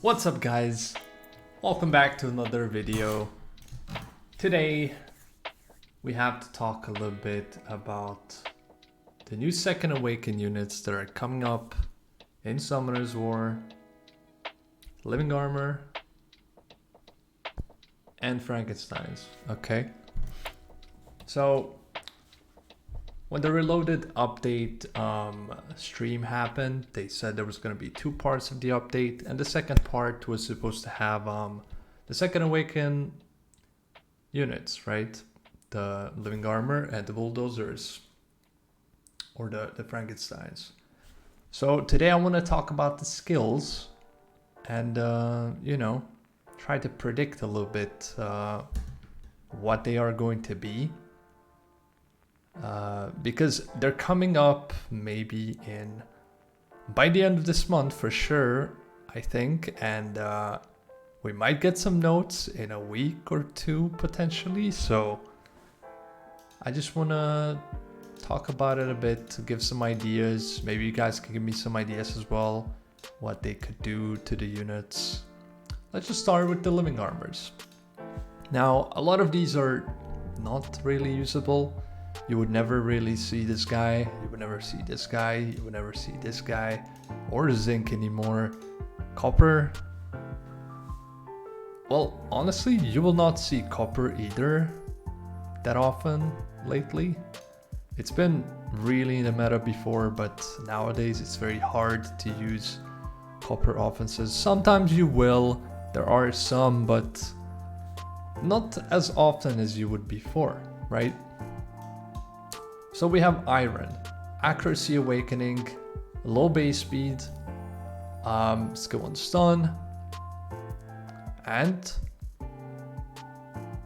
What's up guys? Welcome back to another video. Today we have to talk a little bit about the new Second Awaken units that are coming up in Summoner's War, Living Armor, and Frankenstein's. Okay, so when the Reloaded update stream happened, they said there was going to be two parts of the update, and the second part was supposed to have the Second Awaken units, right? The Living Armor and the Bulldozers, or the Frankensteins. So today I want to talk about the skills and, try to predict a little bit what they are going to be. Because they're coming up maybe by the end of this month for sure, I think, and we might get some notes in a week or two potentially. So I just want to talk about it a bit to give some ideas. Maybe you guys can give me some ideas as well, what they could do to the units. Let's just start with the Living Armors. Now, a lot of these are not really usable. You would never really see this guy, you would never see this guy, you would never see this guy, or zinc anymore. Copper, well, honestly, you will not see copper either that often lately. It's been really in the meta before, but nowadays it's very hard to use copper offenses. Sometimes you will, there are some, but not as often as you would before, right? So we have Iron, Accuracy Awakening, low base speed, skill 1 stun, and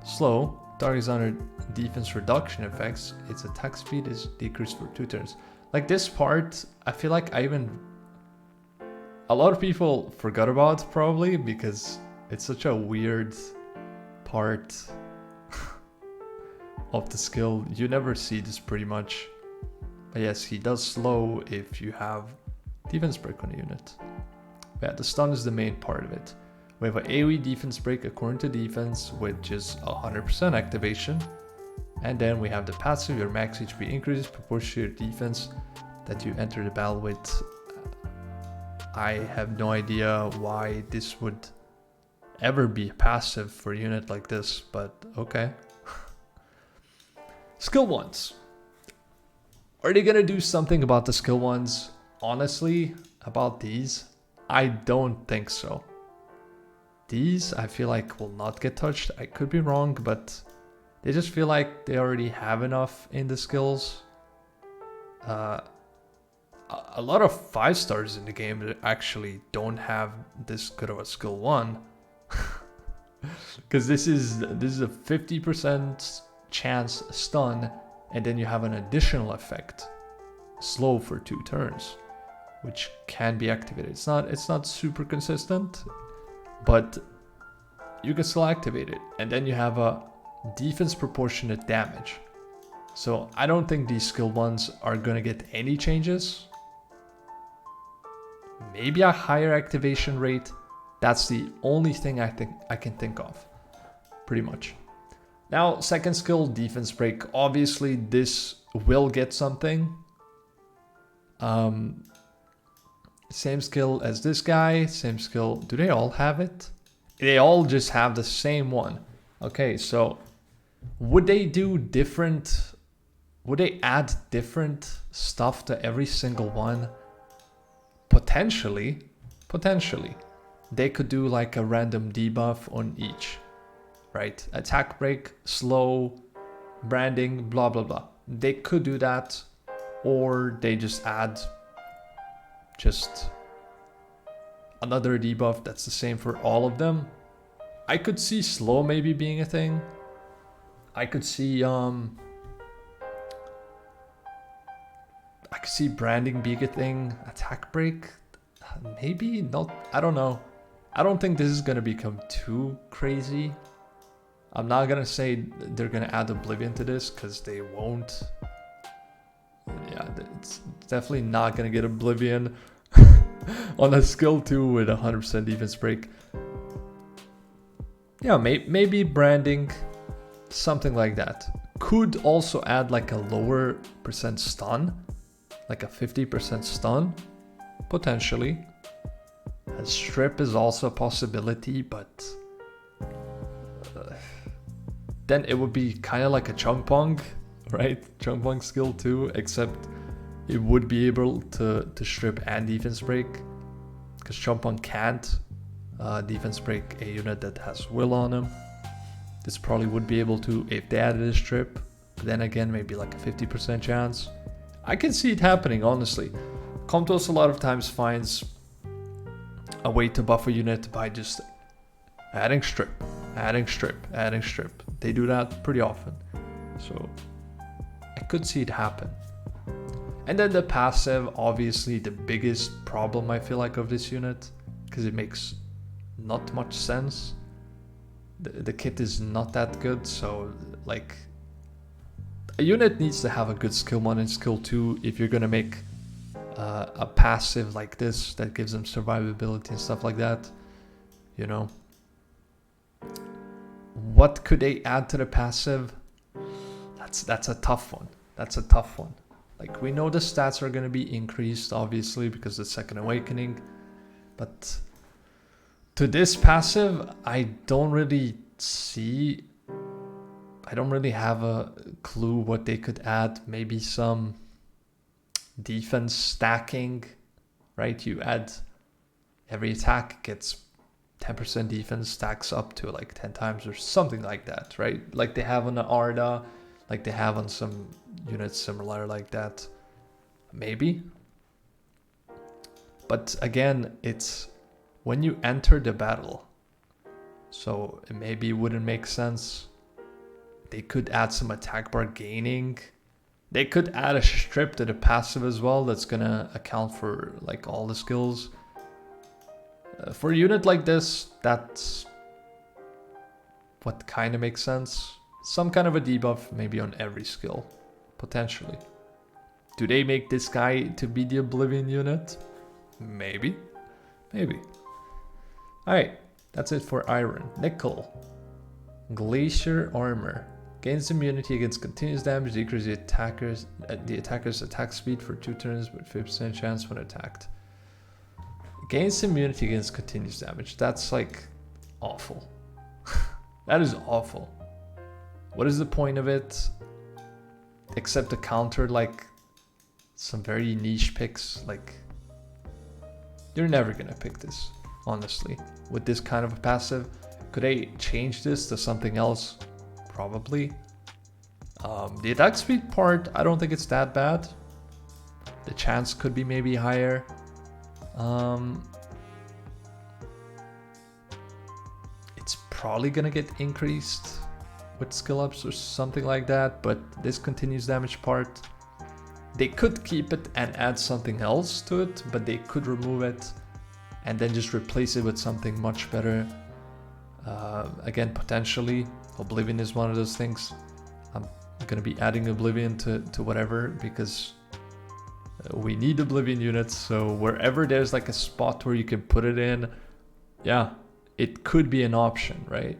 slow. Targets under defense reduction effects. Its attack speed is decreased for 2 turns. Like this part, I feel like a lot of people forgot about probably because it's such a weird part of the skill. You never see this pretty much. But yes, he does slow if you have defense break on a unit. But yeah, the stun is the main part of it. We have an AoE defense break according to defense, which is 100% activation. And then we have the passive, your max HP increases proportionate to your defense that you enter the battle with. I have no idea why this would ever be passive for a unit like this, but okay. Skill 1s. Are they gonna do something about the skill 1s? Honestly, about these, I don't think so. These, I feel like, will not get touched. I could be wrong, but they just feel like they already have enough in the skills. A lot of 5 stars in the game that actually don't have this good of a skill 1. Because this is a 50% chance stun, and then you have an additional effect, slow for 2 turns, which can be activated. It's not super consistent, but you can still activate it. And then you have a defense proportionate damage. So I don't think these skill 1s are gonna get any changes. Maybe a higher activation rate. That's the only thing I can think of, pretty much. Now, second skill, defense break. Obviously, this will get something. Same skill as this guy, same skill. Do they all have it? They all just have the same one. Okay, so would they do different? Would they add different stuff to every single one? Potentially. They could do like a random debuff on each. Right? Attack break, slow, branding, blah blah blah. They could do that, or they just add just another debuff that's the same for all of them. I could see slow maybe being a thing. I could see branding being a thing. Attack break, maybe not. I don't know. I don't think this is gonna become too crazy. I'm not gonna say they're gonna add Oblivion to this, because they won't. Yeah, it's definitely not gonna get Oblivion. on a skill 2 with 100% defense break. Yeah, maybe branding, something like that. Could also add like a lower percent stun, like a 50% stun, potentially. A strip is also a possibility, but then it would be kind of like a Chung Pong, right? Chung Pong skill 2, except it would be able to strip and defense break, because Chung Pong can't defense break a unit that has will on him. This probably would be able to if they added a strip, but then again, maybe like a 50% chance. I can see it happening, honestly. Comtos a lot of times finds a way to buff a unit by just adding strip, adding strip, adding strip. They do that pretty often. So I could see it happen. And then the passive, obviously the biggest problem I feel like of this unit, because it makes not much sense. The kit is not that good, so like a unit needs to have a good skill 1 and skill 2 if you're gonna make a passive like this that gives them survivability and stuff like that, you know. What could they add to the passive? That's a tough one. That's a tough one. Like, we know the stats are going to be increased, obviously, because of the Second Awakening. But to this passive, I don't really have a clue what they could add. Maybe some defense stacking, right? You add every attack gets 10% defense, stacks up to like 10 times or something like that, right? Like they have on the Arda, like they have on some units similar like that. Maybe. But again, it's when you enter the battle. So it maybe wouldn't make sense. They could add some attack bar gaining. They could add a strip to the passive as well. That's gonna account for like all the skills. For a unit like this, that's what kind of makes sense. Some kind of a debuff maybe on every skill, potentially. Do they make this guy to be the Oblivion unit? Maybe. Maybe. Alright, that's it for Iron. Nickel. Glacier Armor. Gains immunity against continuous damage, decreases the attacker's attack speed for 2 turns with 50% chance when attacked. Gains immunity against continuous damage. That's like awful. That is awful. What is the point of it? Except to counter like some very niche picks. Like, you're never gonna pick this, honestly. With this kind of a passive. Could I change this to something else? Probably. The attack speed part, I don't think it's that bad. The chance could be maybe higher. It's probably gonna get increased with skill ups or something like that, but this continuous damage part, they could keep it and add something else to it, but they could remove it and then just replace it with something much better. Again, potentially Oblivion is one of those things. I'm gonna be adding Oblivion to whatever, because we need Oblivion units, so wherever there's like a spot where you can put it in, yeah, it could be an option, right?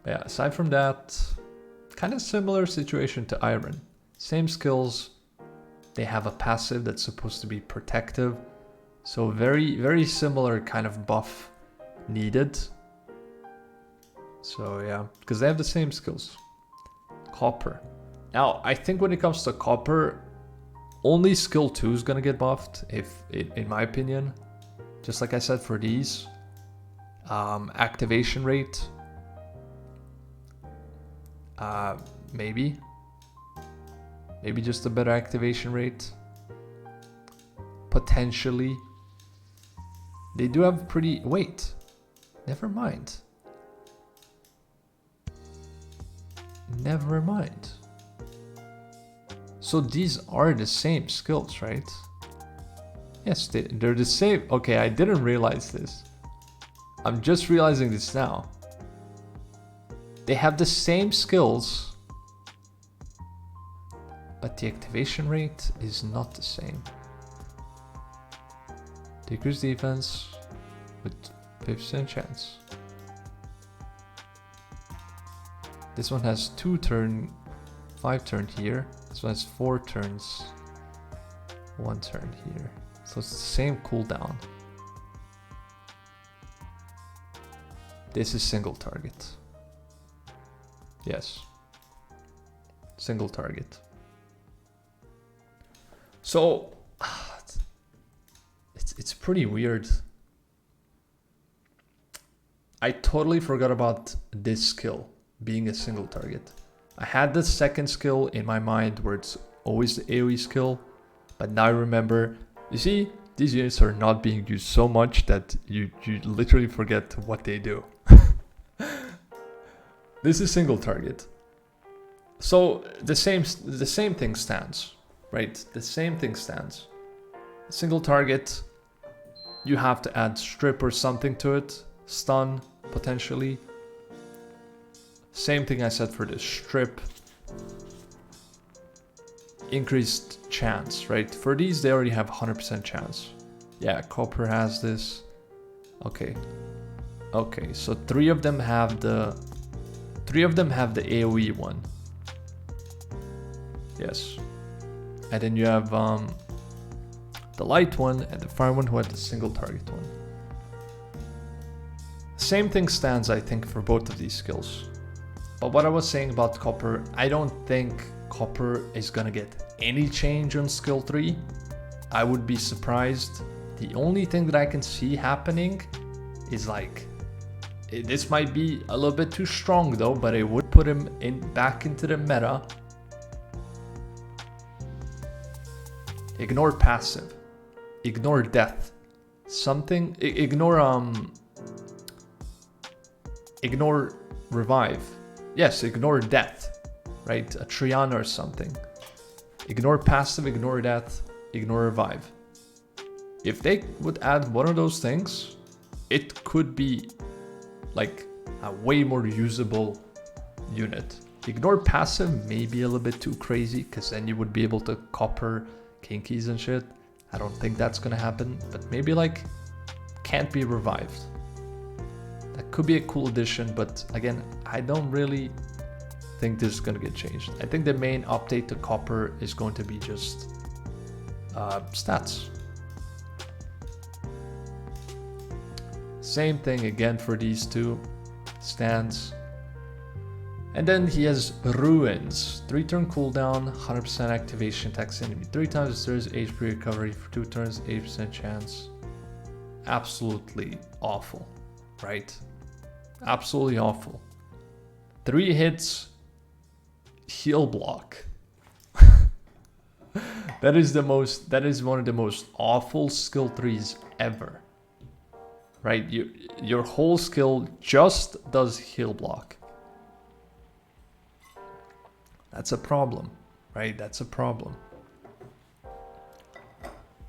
But yeah, aside from that, kind of similar situation to Iron. Same skills. They have a passive that's supposed to be protective. So very, very similar kind of buff needed. So yeah, because they have the same skills. Copper. Now, I think when it comes to Copper, only skill 2 is gonna get buffed, in my opinion. Just like I said for these. Activation rate. Maybe just a better activation rate. Potentially. They do have pretty... Wait. Never mind. Never mind. So these are the same skills, right? Yes, they're the same. Okay, I didn't realize this. I'm just realizing this now. They have the same skills, but the activation rate is not the same. Decrease defense with 50% chance. This one has 5 turn here. This one has 4 turns, 1 turn here. So it's the same cooldown. This is single target. Yes. Single target. So it's pretty weird. I totally forgot about this skill being a single target. I had the second skill in my mind where it's always the AoE skill, but now I remember, you see, these units are not being used so much that you literally forget what they do. This is single target. So the same thing stands, right? The same thing stands. Single target, you have to add strip or something to it, stun potentially. Same thing I said for this, strip, increased chance, right? For these, they already have 100% chance. Yeah, copper has this. Okay. Okay, so 3 of them have the AoE one. Yes. And then you have the light one and the fire one who had the single target one. Same thing stands, I think, for both of these skills. But what I was saying about copper, I don't think copper is gonna get any change on skill 3. I would be surprised. The only thing that I can see happening is like, this might be a little bit too strong though, but it would put him back into the meta. Ignore passive. Ignore death. Something, ignore revive. Yes, ignore death, right? A Triana or something. Ignore passive, ignore death, ignore revive. If they would add one of those things, it could be like a way more usable unit. Ignore passive may be a little bit too crazy because then you would be able to copper kinkies and shit. I don't think that's gonna happen, but maybe like can't be revived. That could be a cool addition, but again, I don't really think this is gonna get changed. I think the main update to copper is going to be just stats. Same thing again for these two stands. And then he has ruins. 3 turn cooldown, 100% activation, attacks enemy 3 times, restores HP recovery for 2 turns, 80% chance. Absolutely awful, right? Absolutely awful. 3 hits, heal block. That is one of the most awful skill 3s ever. Right? Your whole skill just does heal block. That's a problem, right? That's a problem.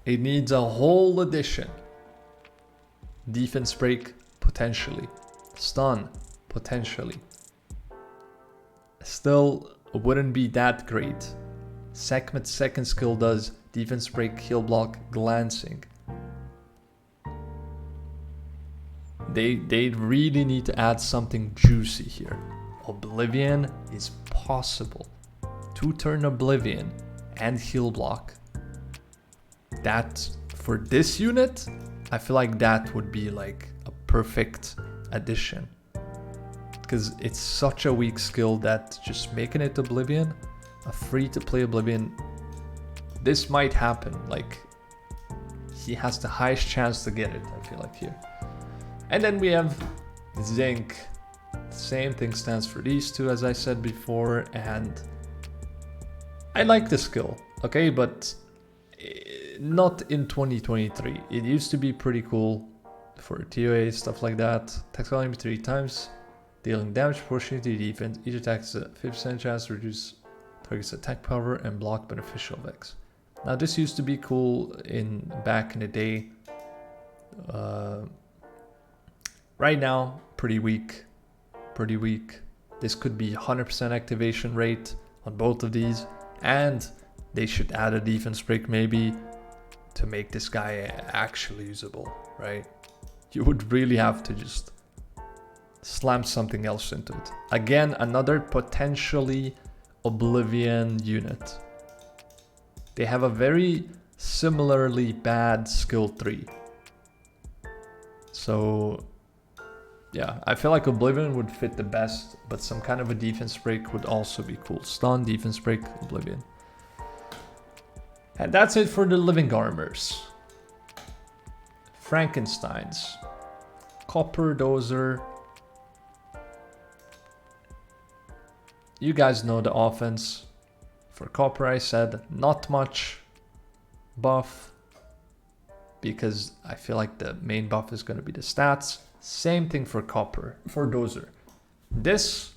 It needs a whole addition. Defense break, potentially. Stun, potentially. Still wouldn't be that great. Sekhmet's second skill does defense break, heal block, glancing. They really need to add something juicy here. Oblivion is possible. 2 turn Oblivion and heal block. That, for this unit, I feel like that would be like a perfect addition. Because it's such a weak skill that just making it Oblivion, a free to play Oblivion, this might happen. Like, he has the highest chance to get it, I feel like here. And then we have Zinc. Same thing stands for these two, as I said before, and I like the skill, okay, but not in 2023. It used to be pretty cool for TOA, stuff like that. Attacks enemy 3 times, dealing damage proportionally to defense. Each attack has a 50% chance to reduce target's attack power and block beneficial effects. Now this used to be cool back in the day. Right now, pretty weak. Pretty weak. This could be 100% activation rate on both of these, and they should add a defense break maybe. to make this guy actually usable, right? You would really have to just slam something else into it. Again, another potentially Oblivion unit. They have a very similarly bad skill 3. So yeah, I feel like Oblivion would fit the best, but some kind of a defense break would also be cool. Stun, defense break, Oblivion. And that's it for the living armors. Frankensteins. Copper Dozer. You guys know the offense. For Copper I said not much buff, because I feel like the main buff is going to be the stats. Same thing for Copper, for Dozer. This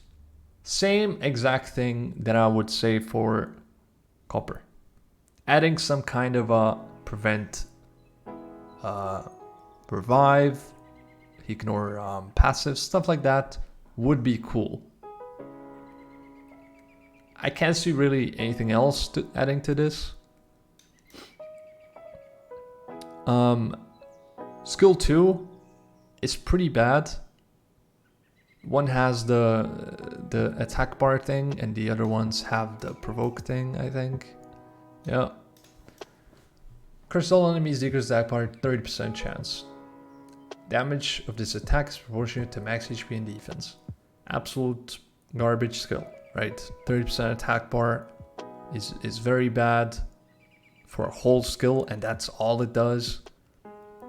same exact thing that I would say for Copper. Adding some kind of a prevent revive, ignore passive, stuff like that would be cool. I can't see really anything else adding to this. Skill 2 is pretty bad. One has the attack bar thing and the other ones have the provoke thing, I think. Yeah. Crystal enemies decrease attack bar 30% chance. Damage of this attack is proportionate to max HP and defense. Absolute garbage skill, right? 30% attack bar is very bad for a whole skill, and that's all it does.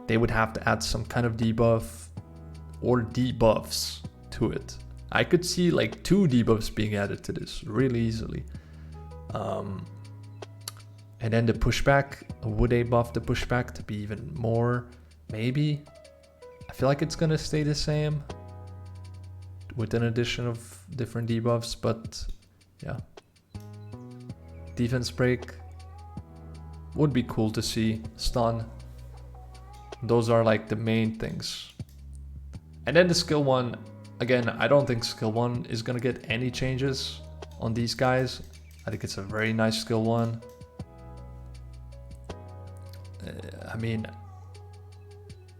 They would have to add some kind of debuff or debuffs to it. I could see like 2 debuffs being added to this really easily. And then the pushback, would they buff the pushback to be even more? Maybe. I feel like it's gonna stay the same with an addition of different debuffs, but yeah. Defense break would be cool to see. Stun. Those are like the main things. And then the skill 1, again, I don't think skill 1 is gonna get any changes on these guys. I think it's a very nice skill 1. I mean,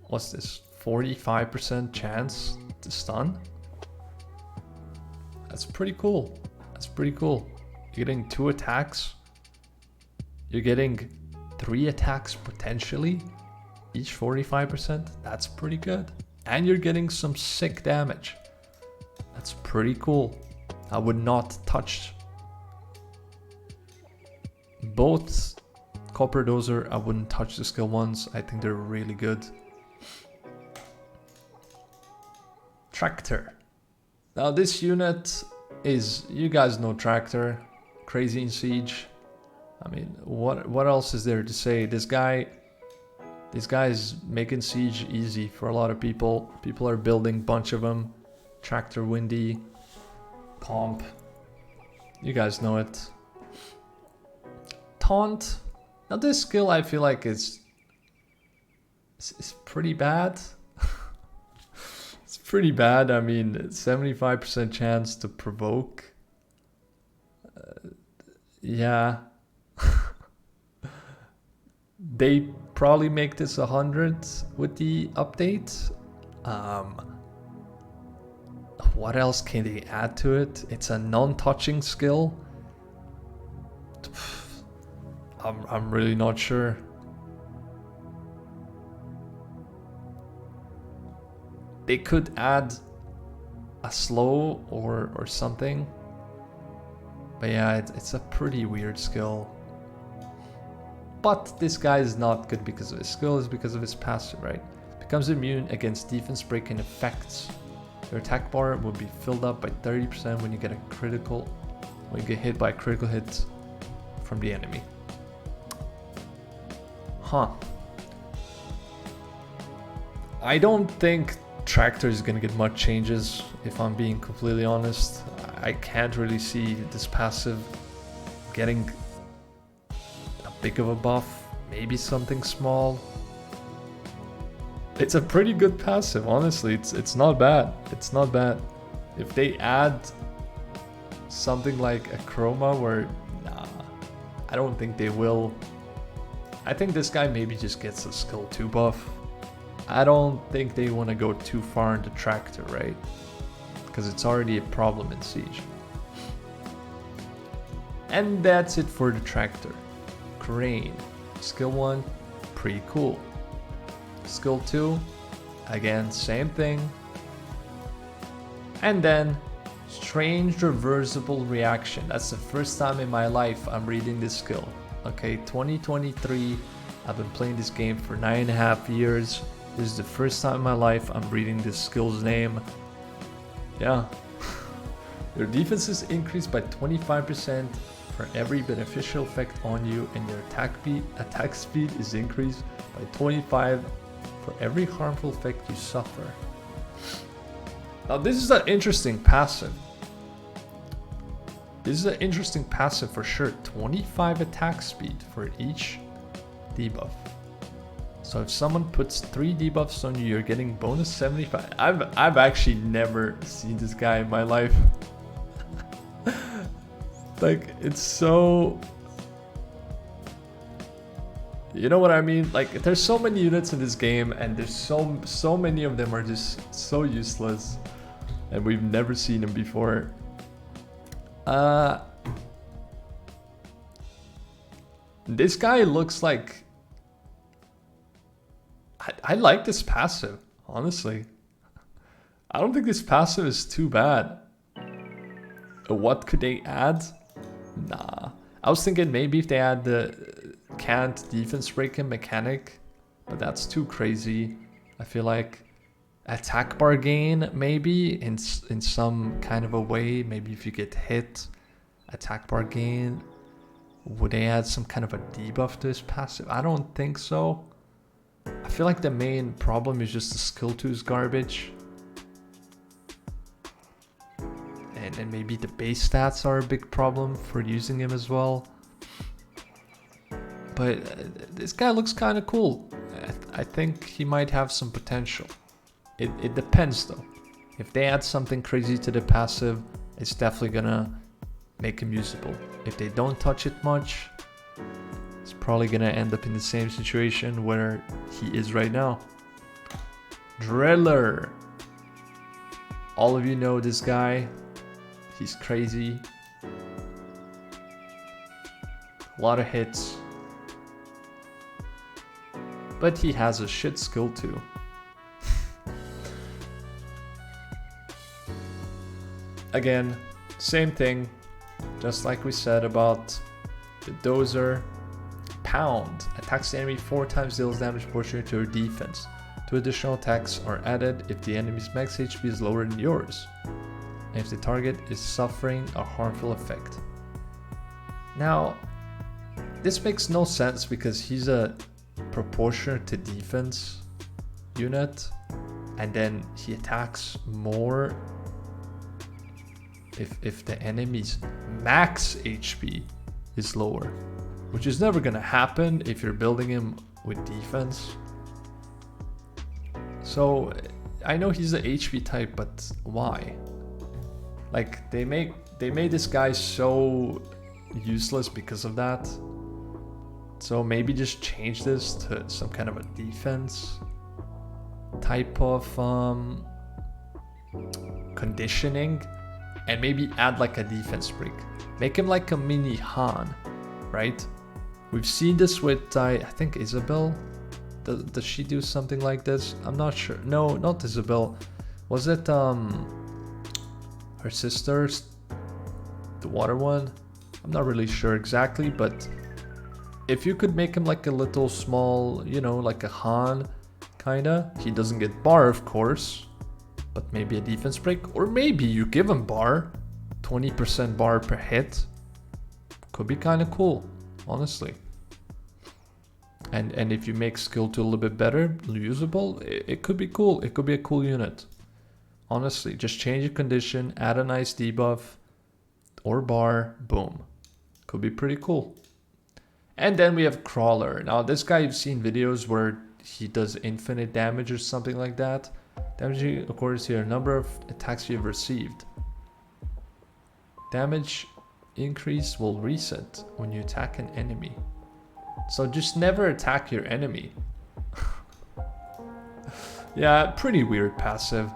what's this? 45% chance to stun? That's pretty cool. That's pretty cool. You're getting 2 attacks. You're getting 3 attacks potentially. Each 45%. That's pretty good. And you're getting some sick damage. That's pretty cool. I would not touch both Copper Dozer. I wouldn't touch the skill 1s. I think they're really good. Tractor. Now this unit is, you guys know Tractor, crazy in Siege. I mean, what else is there to say? This guy is making Siege easy for a lot of people. People are building a bunch of them. Tractor Windy, Comp. You guys know it. Taunt. Now this skill I feel like is pretty bad. It's pretty bad. I mean, 75% chance to provoke. Yeah. They probably make this 100 with the update. What else can they add to it? It's a non-touching skill. I'm really not sure. They could add a slow or something. But yeah, it's a pretty weird skill. But this guy is not good because of his skill, it's because of his passive, right? Becomes immune against defense breaking effects. Your attack bar will be filled up by 30% when you get hit by a critical hit from the enemy. Huh. I don't think Tractor is gonna get much changes, if I'm being completely honest. I can't really see this passive getting a big of a buff. Maybe something small. It's a pretty good passive, honestly. It's not bad. It's not bad. If they add something like a chroma where, nah, I don't think they will. I think this guy maybe just gets a skill 2 buff. I don't think they want to go too far into Tractor, right? Because it's already a problem in Siege. And that's it for the Tractor. Crane. Skill 1, pretty cool. Skill 2, again, same thing. And then, strange reversible reaction. That's the first time in my life I'm reading this skill. Okay, 2023, I've been playing this game for 9.5 years. This is the first time in my life I'm reading this skill's name. Yeah. Your defense is increased by 25% for every beneficial effect on you, and your attack speed is increased by 25 for every harmful effect you suffer. Now this is an interesting passive. This is an interesting passive for sure. 25 attack speed for each debuff. So if someone puts 3 debuffs on you, you're getting bonus 75. I've actually never seen this guy in my life. Like, it's so... You know what I mean? Like, there's so many units in this game, and there's so many of them are just so useless, and we've never seen them before. This guy looks like... I like this passive, honestly. I don't think this passive is too bad. What could they add? Nah. I was thinking maybe if they add the can't defense breaking mechanic, but that's too crazy. I feel like attack bar gain maybe in some kind of a way. Maybe if you get hit, attack bar gain. Would they add some kind of a debuff to this passive? I don't think so. I feel like the main problem is just the skill 2's garbage. And maybe the base stats are a big problem for using him as well. But this guy looks kind of cool. I think he might have some potential. It depends though. If they add something crazy to the passive, it's definitely gonna make him usable. If they don't touch it much, it's probably gonna end up in the same situation where he is right now. Driller. All of you know this guy. He's crazy. A lot of hits. But he has a shit skill too. Again, same thing. Just like we said about the Dozer. Pound. Attacks the enemy 4 times, deals damage proportionate to your defense. 2 additional attacks are added if the enemy's max HP is lower than yours. If the target is suffering a harmful effect. Now, this makes no sense because he's a proportionate to defense unit, and then he attacks more if the enemy's max HP is lower, which is never gonna happen if you're building him with defense. So I know he's the HP type, but why? Like, they made this guy so useless because of that. So maybe just change this to some kind of a defense type of conditioning, and maybe add like a defense break. Make him like a mini Han, right? We've seen this with I think Isabel. Does she do something like this? I'm not sure. No, not Isabel. Was it her sister's, the water one? I'm not really sure exactly, but if you could make him like a little small, you know, like a Han kinda. He doesn't get bar, of course, but maybe a defense break, or maybe you give him bar, 20% bar per hit. Could be kind of cool, honestly. And if you make skill 2 a little bit better, usable, it could be cool. It could be a cool unit. Honestly, just change the condition, add a nice debuff or bar, boom. Could be pretty cool. And then we have Crawler. Now this guy, you've seen videos where he does infinite damage or something like that. Damage according to your number of attacks you've received. Damage increase will reset when you attack an enemy. So just never attack your enemy. Yeah, pretty weird passive.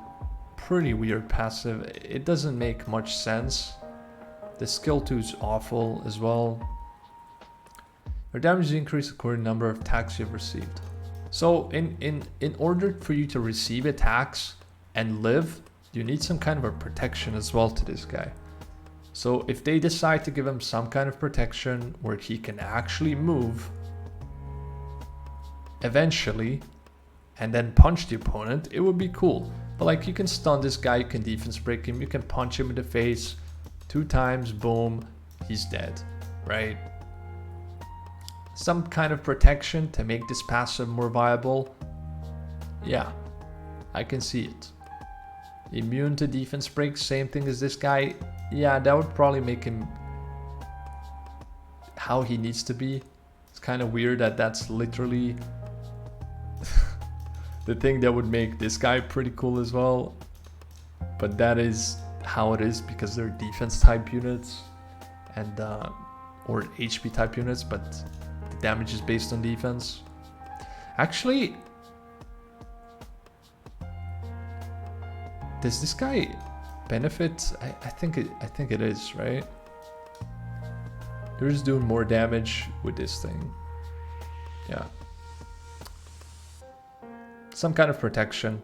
Pretty weird passive. It doesn't make much sense. The skill 2 is awful as well. Your damage is increased according to the number of attacks you've received. So in order for you to receive attacks and live, you need some kind of a protection as well to this guy. So if they decide to give him some kind of protection where he can actually move eventually and then punch the opponent, it would be cool. But like, you can stun this guy, you can defense break him, you can punch him in the face 2 times, boom, he's dead, right? Some kind of protection to make this passive more viable. Yeah, I can see it. Immune to defense break, same thing as this guy. Yeah, that would probably make him how he needs to be. It's kind of weird that that's literally the thing that would make this guy pretty cool as well. But that is how it is because they're defense type units and or HP type units, but the damage is based on defense. Actually, does this guy benefit? I think it is, right? They're just doing more damage with this thing. Yeah. Some kind of protection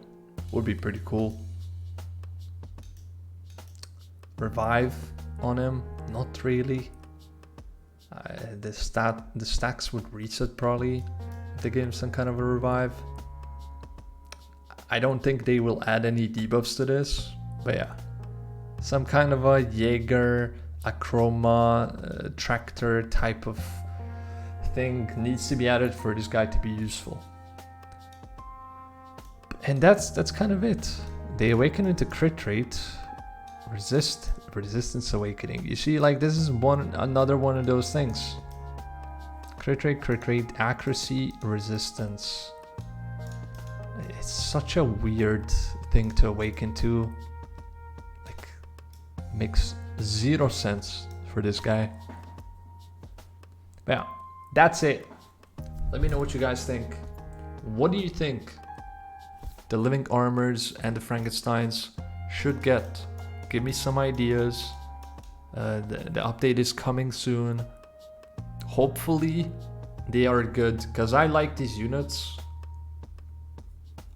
would be pretty cool. Revive on him? Not really. The stacks would reset probably if they give him some kind of a revive. I don't think they will add any debuffs to this, but yeah. Some kind of a Jaeger, Acroma, Tractor type of thing needs to be added for this guy to be useful. And that's kind of it. They awaken into crit rate, resistance awakening. You see, like, this is another one of those things. Crit rate, accuracy, resistance. It's such a weird thing to awaken to. Like, makes 0 sense for this guy. But yeah, that's it. Let me know what you guys think. What do you think the living armors and the Frankensteins should get? Give me some ideas. The update is coming soon. Hopefully they are good, because I like these units.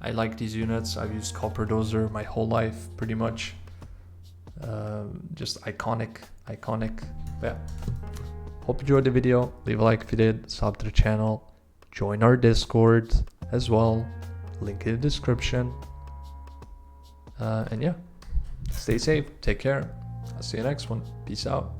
I've used Copper Dozer my whole life, pretty much. Just iconic. But yeah. Hope you enjoyed the video. Leave a like if you did. Sub to the channel. Join our Discord as well. Link in the description. And yeah. Stay safe. Take care. I'll see you next one. Peace out.